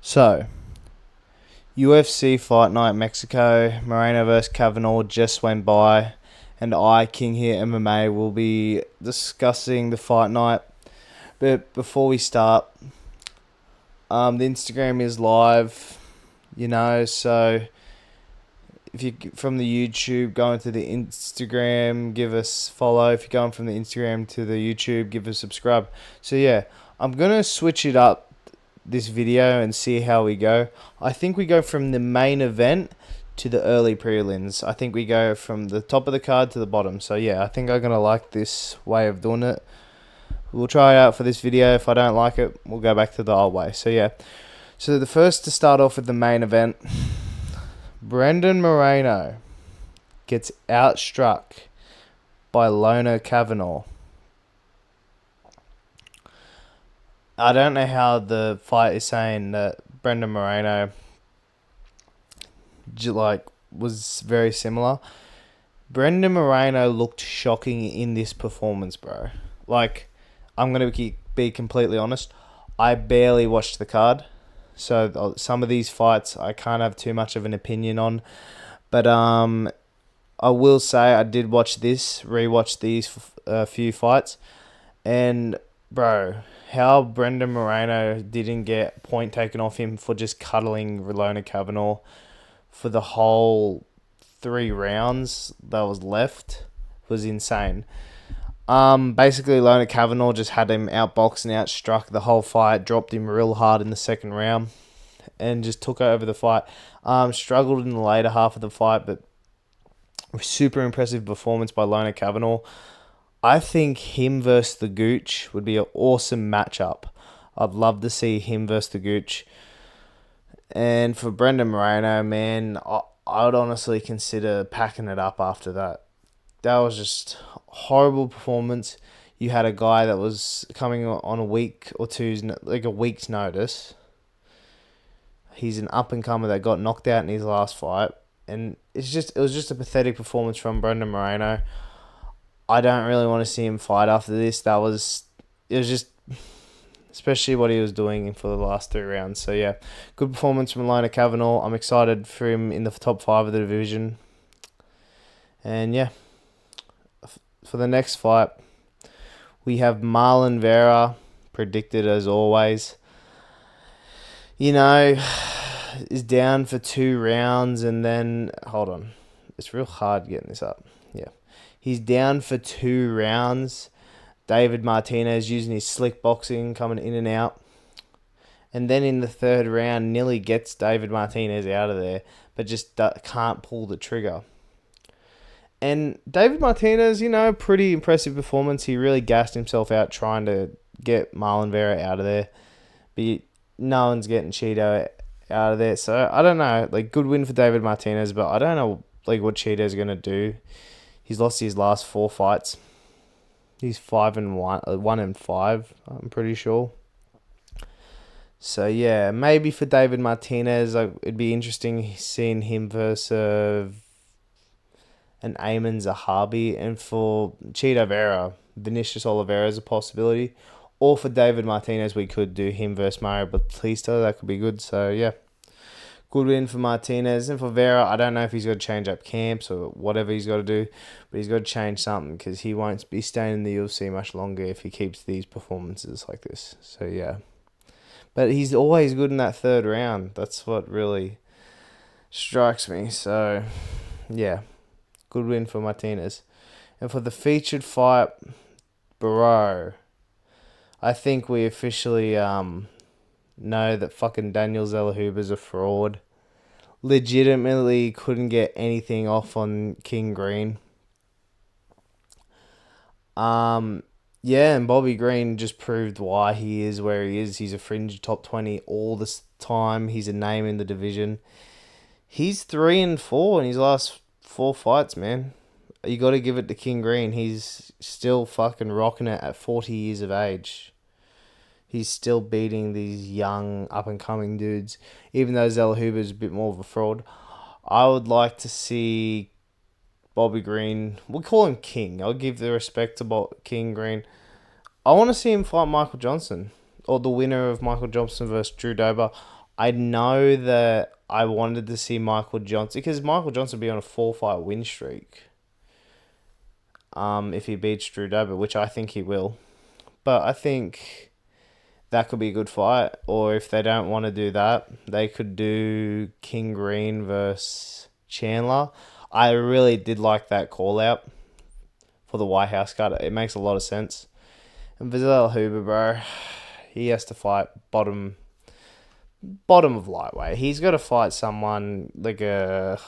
So, UFC Fight Night Mexico, Moreno vs Kavanaugh just went by, and I, King here MMA, will be discussing the fight night. But before we start, the Instagram is live, so if you from the YouTube going to the Instagram, give us follow. If you're going from the Instagram to the YouTube, give us subscribe. So yeah, I'm gonna switch it up this video and see how we go. I think we go from the main event to the early prelims. I think we go from the top of the card to the bottom. So yeah, I think I'm gonna like this way of doing it. We'll try it out for this video. If I don't like it, we'll go back to the old way. So yeah. So the first to start off with the main event, Brendan Moreno gets outstruck by Lona Kavanaugh. I don't know how the fight is saying that Brendan Moreno was very similar. Brendan Moreno looked shocking in this performance, bro. I'm going to be completely honest. I barely watched the card. So some of these fights I can't have too much of an opinion on. But I will say I did rewatch these few fights. And, bro, how Brendan Moreno didn't get a point taken off him for just cuddling Lona Kavanaugh for the whole 3 rounds that was left was insane. Basically, Lona Kavanaugh just had him outboxed and outstruck the whole fight, dropped him real hard in the second round, and just took over the fight. Struggled in the later half of the fight, but super impressive performance by Lona Kavanaugh. I think him versus the Gooch would be an awesome matchup. I'd love to see him versus the Gooch. And for Brendan Moreno, man, I would honestly consider packing it up after that. That was just horrible performance. You had a guy that was coming on a week or two's, like a week's notice. He's an up-and-comer that got knocked out in his last fight. And it was just a pathetic performance from Brendan Moreno. I don't really want to see him fight after this. It was just, especially what he was doing for the last 3 rounds. So yeah, good performance from Lona Kavanaugh. I'm excited for him in the top 5 of the division. And yeah, for the next fight, we have Marlon Vera, predicted as always. Is down for 2 rounds and then, hold on. It's real hard getting this up. Yeah. He's down for 2 rounds. David Martinez using his slick boxing, coming in and out. And then in the 3rd round, nearly gets David Martinez out of there, but just can't pull the trigger. And David Martinez, pretty impressive performance. He really gassed himself out trying to get Marlon Vera out of there. But no one's getting Cheeto out of there. So, I don't know. Good win for David Martinez, but I don't know what Cheeto's going to do. He's lost his last 4 fights. He's 1-5, I'm pretty sure. So, yeah, maybe for David Martinez, it'd be interesting seeing him versus an Ayman Zahabi, and for Cheeto Vera, Vinicius Oliveira is a possibility. Or for David Martinez, we could do him versus Mario Batista. That could be good. So, yeah. Good win for Martinez. And for Vera, I don't know if he's got to change up camps or whatever he's got to do. But he's got to change something because he won't be staying in the UFC much longer if he keeps these performances like this. So, yeah. But he's always good in that 3rd round. That's what really strikes me. So, yeah. Good win for Martinez. And for the featured fight, bro, I think we officially know that fucking Daniel Zellhuber's a fraud. Legitimately couldn't get anything off on King Green. Yeah, and Bobby Green just proved why he is where he is. He's a fringe top 20 all this time. He's a name in the division. He's 3-4 in his last 4 fights, man. You got to give it to King Green. He's still fucking rocking it at 40 years of age. He's still beating these young, up-and-coming dudes, even though Zellhuber's a bit more of a fraud. I would like to see Bobby Green. We'll call him King. I'll give the respect to King Green. I want to see him fight Michael Johnson, or the winner of Michael Johnson versus Drew Dober. I know that I wanted to see Michael Johnson because Michael Johnson would be on a 4-fight win streak. If he beats Drew Dober, which I think he will. But I think that could be a good fight. Or if they don't want to do that, they could do King Green versus Chandler. I really did like that call out for the White House card. It makes a lot of sense. And Vizela Huber, bro, he has to fight bottom of lightweight. He's got to fight someone like a...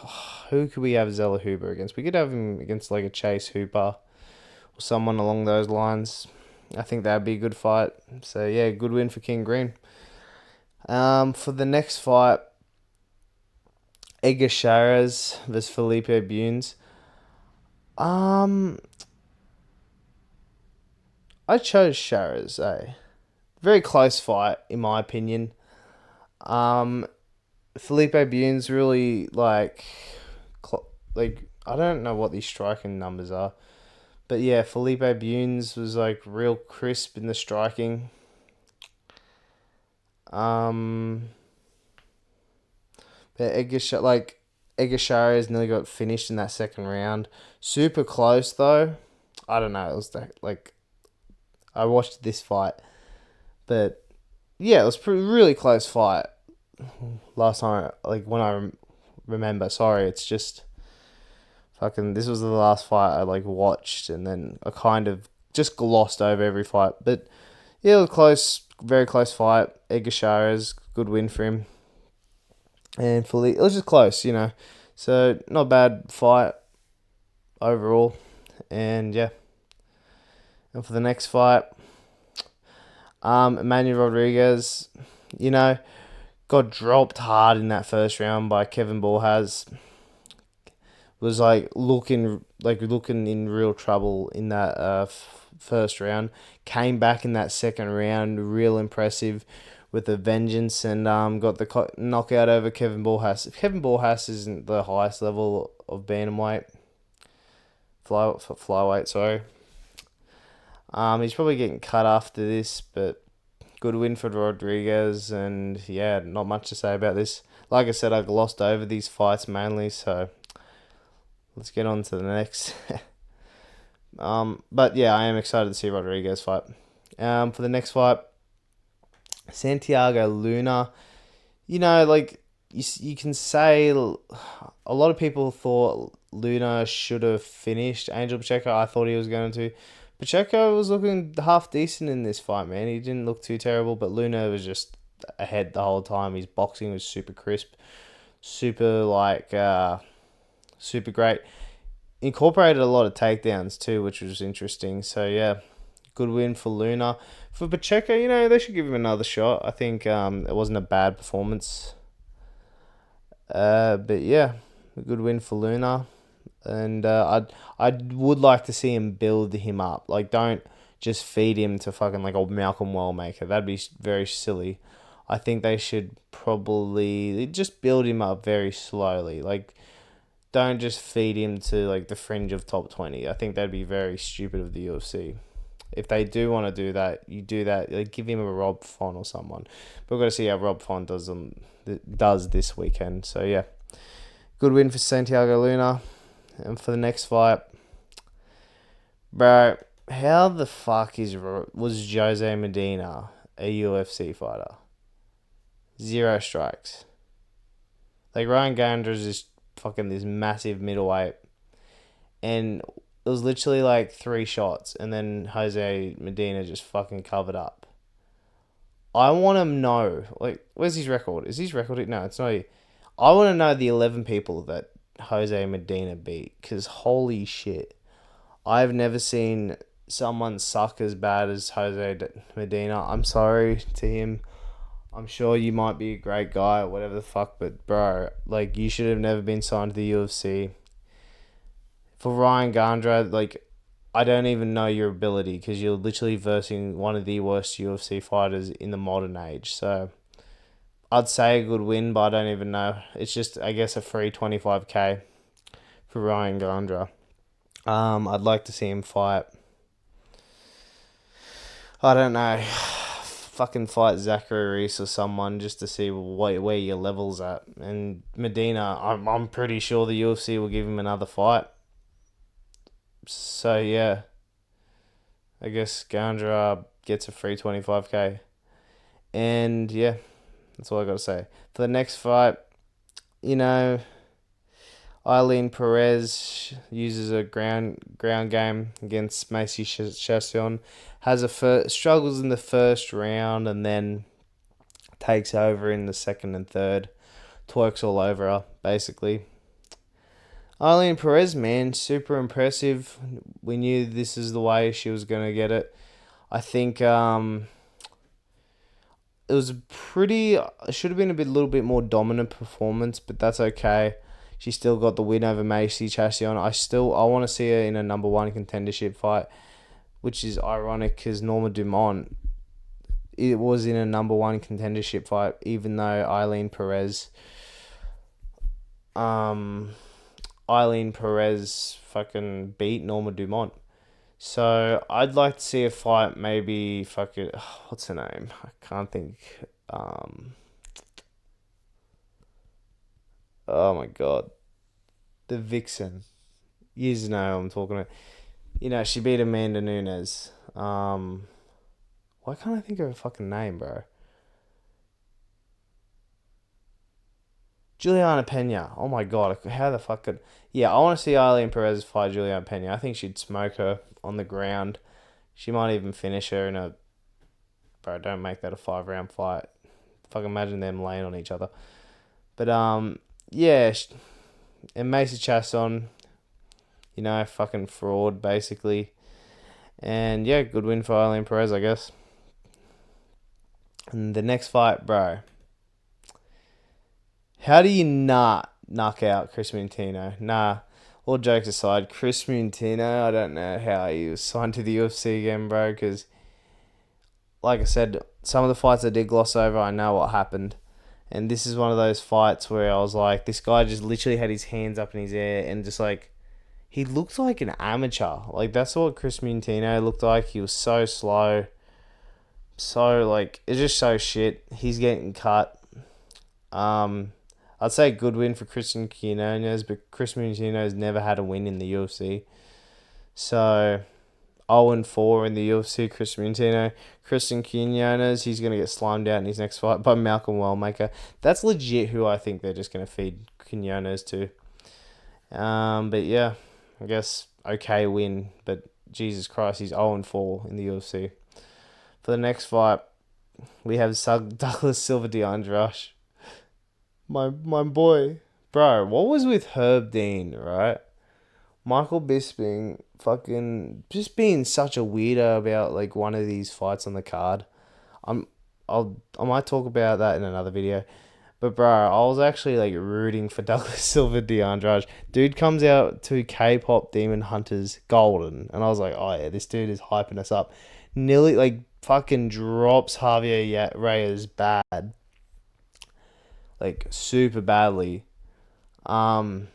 Who could we have Zella Huber against? We could have him against like a Chase Hooper or someone along those lines. I think that'd be a good fight. So yeah, good win for King Green. For the next fight, Edgar Chairez versus Felipe Bunes. I chose Chairez. Very close fight in my opinion. Felipe Bunes really like I don't know what these striking numbers are, but yeah, Felipe Bunes was like real crisp in the striking. But Edgar Chairez nearly got finished in that second round. Super close though. I don't know. It was like I watched this fight, but yeah, it was really close fight. Last time, like when I remember, sorry, it's just fucking. This was the last fight I like watched, and then I kind of just glossed over every fight. But yeah, it was close, very close fight. Edgar Chairez, good win for him, and it was just close, So not a bad fight overall, and yeah. And for the next fight, Emmanuel Rodriguez, got dropped hard in that first round by Kevin Borjas. Was looking in real trouble in that first round. Came back in that second round, real impressive with a vengeance, and got the knockout over Kevin Borjas. Kevin Borjas isn't the highest level of bantamweight, flyweight. Sorry. He's probably getting cut after this, but good win for Rodriguez, and yeah, not much to say about this. Like I said, I glossed over these fights mainly, so let's get on to the next. But yeah, I am excited to see Rodriguez fight. For the next fight, Santiago Luna. You can say a lot of people thought Luna should have finished Angel Pacheco. I thought he was going to. Pacheco was looking half decent in this fight, man. He didn't look too terrible, but Luna was just ahead the whole time. His boxing was super crisp, super great. Incorporated a lot of takedowns too, which was interesting. So yeah, good win for Luna. For Pacheco, they should give him another shot. I think it wasn't a bad performance. But yeah, a good win for Luna. And I would like to see him build him up. Like, don't just feed him to fucking like old Malcolm Wellmaker. That'd be very silly. I think they should probably just build him up very slowly. Like, don't just feed him to like the fringe of top 20. I think that'd be very stupid of the UFC. If they do want to do that, you do that. Like, give him a Rob Font or someone. But we've got to see how Rob Font does this weekend. So yeah, good win for Santiago Luna. And for the next fight, bro, how the fuck was Jose Medina a UFC fighter? 0 strikes. Like, Ryan Garner's is fucking this massive middleweight, and it was literally like 3 shots, and then Jose Medina just fucking covered up. I want to know, like, where's his record? Is his record? No, it's not. I want to know the 11 people that Jose Medina beat, because holy shit, I've never seen someone suck as bad as Jose Medina. I'm sorry to him. I'm sure you might be a great guy or whatever the fuck, but bro, like, you should have never been signed to the UFC. For Ryan Garner, like, I don't even know your ability, because you're literally versing one of the worst UFC fighters in the modern age. So I'd say a good win, but I don't even know. It's just, I guess, a free 25k for Ryan Garner. I'd like to see him fight. I don't know. fucking fight Zachary Reese or someone just to see where your level's at. And Medina, I'm pretty sure the UFC will give him another fight. So yeah, I guess Gandra gets a free 25k. And yeah, that's all I got to say. For the next fight, you know, Eileen Perez uses a ground game against Macy Chasson. Struggles in the first round and then takes over in the second and third. Twerks all over her, basically. Eileen Perez, man, super impressive. We knew this is the way she was going to get it. I think it was it should have been a little bit more dominant performance, but that's okay. She still got the win over Macy Chassion. I want to see her in a number one contendership fight, which is ironic because Norma Dumont, it was in a number one contendership fight, even though Eileen Perez fucking beat Norma Dumont. So I'd like to see a fight, maybe fucking, what's her name? I can't think. Oh my god, the Vixen. You know who I'm talking about. You know, she beat Amanda Nunes. Why can't I think of her fucking name, bro? Juliana Pena. Oh my god, how the fuck could... Yeah, I want to see Eileen Perez fight Juliana Pena. I think she'd smoke her on the ground. She might even finish her in a... Bro, don't make that a 5-round fight. Fucking imagine them laying on each other. But, yeah. And Macy Chasson, you know, fucking fraud, basically. And, yeah, good win for Eileen Perez, I guess. And the next fight, bro... How do you not knock out Chris Mintino? Nah, all jokes aside, Chris Mintino, I don't know how he was signed to the UFC again, bro, because, like I said, some of the fights I did gloss over, I know what happened. And this is one of those fights where I was like, this guy just literally had his hands up in his air and just like, he looked like an amateur. Like, that's what Chris Mintino looked like. He was so slow. So, like, it's just so shit. He's getting cut. I'd say a good win for Christian Quinones, but Chris Quinones never had a win in the UFC. So, 0-4 in the UFC, Christian Quinones, he's going to get slimed out in his next fight by Malcolm Wellmaker. That's legit who I think they're just going to feed Quinones to. But yeah, I guess okay win, but Jesus Christ, he's 0-4 in the UFC. For the next fight, we have Douglas Silva DeAndrade. My boy. Bro, what was with Herb Dean, right? Michael Bisping fucking just being such a weirdo about like one of these fights on the card. I might talk about that in another video. But bro, I was actually like rooting for Douglas Silva DeAndrade. Dude comes out to K-pop Demon Hunters Golden. And I was like, oh yeah, this dude is hyping us up. Nearly like fucking drops Javier Reyes bad. Like, super badly. And,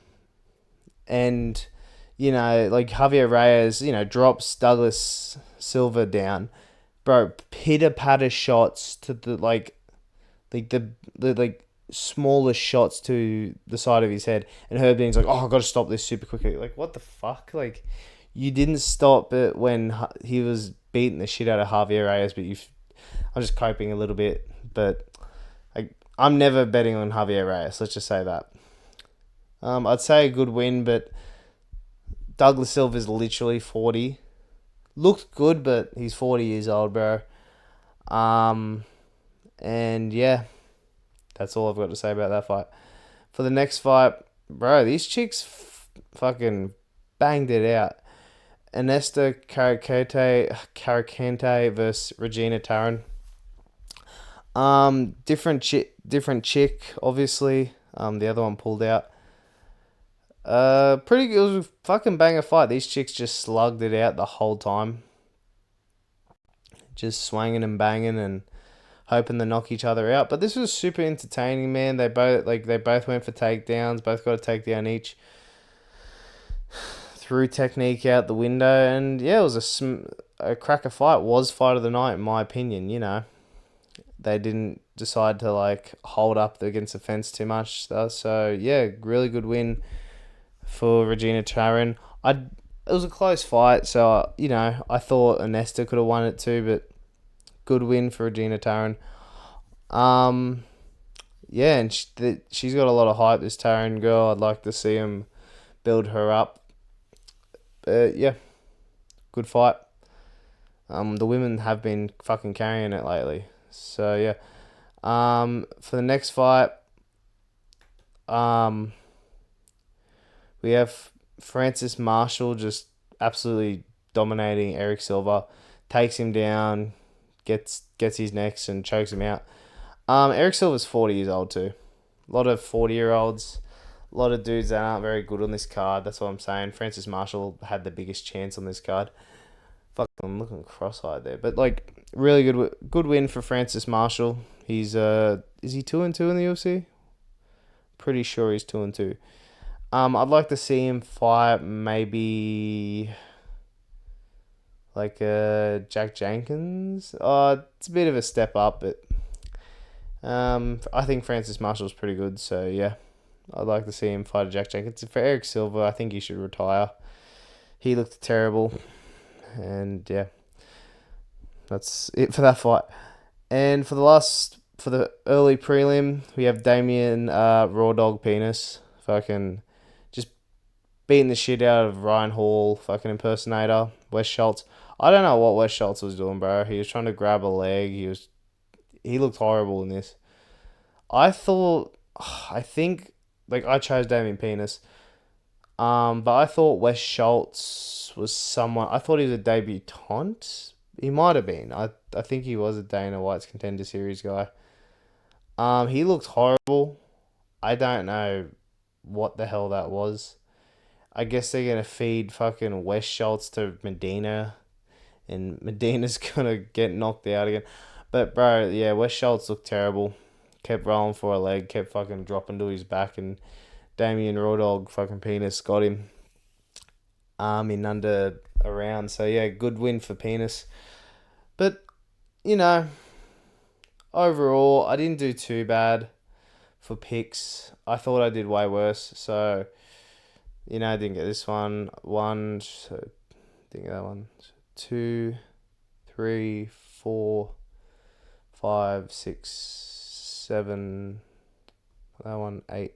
you know, like, Javier Reyes, you know, drops Douglas Silva down. Bro, pitter-patter shots to the, the smallest shots to the side of his head. And Herb Dean's like, oh, I've got to stop this super quickly. Like, what the fuck? Like, you didn't stop it when he was beating the shit out of Javier Reyes, but I'm just coping a little bit, but... I'm never betting on Javier Reyes, let's just say that. I'd say a good win, but Douglas Silva's literally 40. Looked good, but he's 40 years old, bro. And yeah, that's all I've got to say about that fight. For the next fight, bro, these chicks fucking banged it out. Anesta Caracante versus Regina Taryn. Different chick, obviously. The other one pulled out. It was a fucking banger fight. These chicks just slugged it out the whole time. Just swinging and banging and hoping to knock each other out. But this was super entertaining, man. They both went for takedowns, both got a takedown each. Threw technique out the window, and yeah, it was a cracker fight. Was fight of the night, in my opinion, you know. they didn't decide to like hold up against the fence too much. So yeah, really good win for Regina Taryn. It was a close fight, so I thought Onesta could have won it too, but good win for Regina Taryn. Yeah, and she's got a lot of hype. This Taryn girl, I'd like to see him build her up. But yeah, good fight. The women have been fucking carrying it lately. So yeah. For the next fight, we have Francis Marshall just absolutely dominating Eric Silva, takes him down, gets his necks and chokes him out. Eric Silva's 40 years old too. A lot of 40-year-olds, a lot of dudes that aren't very good on this card. That's what I'm saying. Francis Marshall had the biggest chance on this card. Fuck, I'm looking cross-eyed there, but like really good win for Francis Marshall. He's is he 2-2 in the UFC? Pretty sure he's 2-2. I'd like to see him fight maybe like Jack Jenkins. It's a bit of a step up, but I think Francis Marshall's pretty good. So yeah, I'd like to see him fight Jack Jenkins. For Eric Silva, I think he should retire. He looked terrible, and yeah, that's it for that fight. And for the early prelim, we have Damien Raw Dog Penis fucking just beating the shit out of Ryan Hall, fucking impersonator, Wes Schultz. I don't know what Wes Schultz was doing, bro. He was trying to grab a leg. He looked horrible in this. I think, like, I chose Damien Penis. But I thought Wes Schultz was someone. I thought he was a debutant. He might have been. I think he was a Dana White's Contender Series guy. He looked horrible. I don't know what the hell that was. I guess they're gonna feed fucking Wes Schultz to Medina, and Medina's gonna get knocked out again. But bro, yeah, Wes Schultz looked terrible. Kept rolling for a leg, kept fucking dropping to his back, and Damien Raw Dog fucking Penis got him. In under a round. So yeah, good win for Penis. But overall, I didn't do too bad for picks. I thought I did way worse. So, I didn't get this one. So didn't get that one. 2, 3, 4, 5, 6, 7. That one, 8.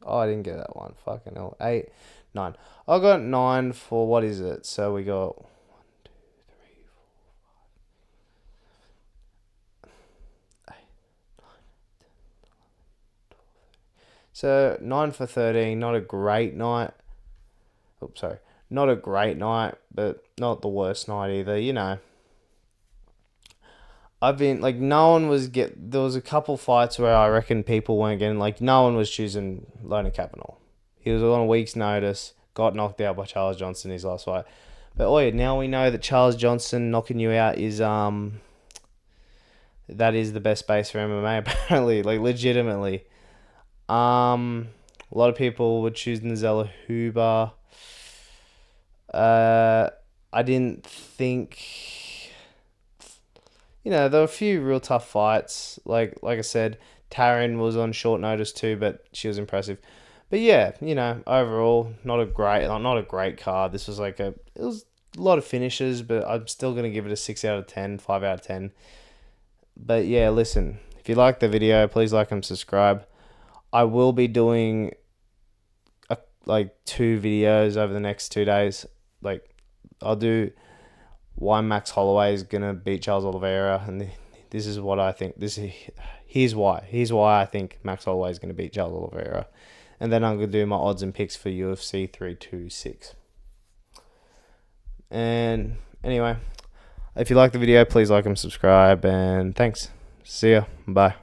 Oh, I didn't get that one. Fucking hell. 8, 9. I got 9 for, what is it? So we got 1, 2, 3, 4, 5, 8, 9, 10, 11, 12, 13. So 9 for 13. Not a great night. Oops, sorry. Not a great night, but not the worst night either. I've been like, there was a couple fights where I reckon people weren't getting, like, no one was choosing Lona Kavanaugh. He was on a week's notice, got knocked out by Charles Johnson in his last fight. But now we know that Charles Johnson knocking you out is that is the best base for MMA apparently, like legitimately. A lot of people were choosing Zella Huber. I didn't think. There were a few real tough fights. Like I said, Taryn was on short notice too, but she was impressive. But yeah, overall, not a great card. This was it was a lot of finishes, but I'm still going to give it a 6 out of 10, 5 out of 10. But yeah, listen, if you like the video, please like and subscribe. I will be doing 2 videos over the next 2 days. I'll do why Max Holloway is gonna beat Charles Oliveira, and this is what I think. Here's why I think Max Holloway is gonna beat Charles Oliveira, and then I'm gonna do my odds and picks for UFC 326. And anyway, if you like the video, please like and subscribe, and thanks. See ya. Bye.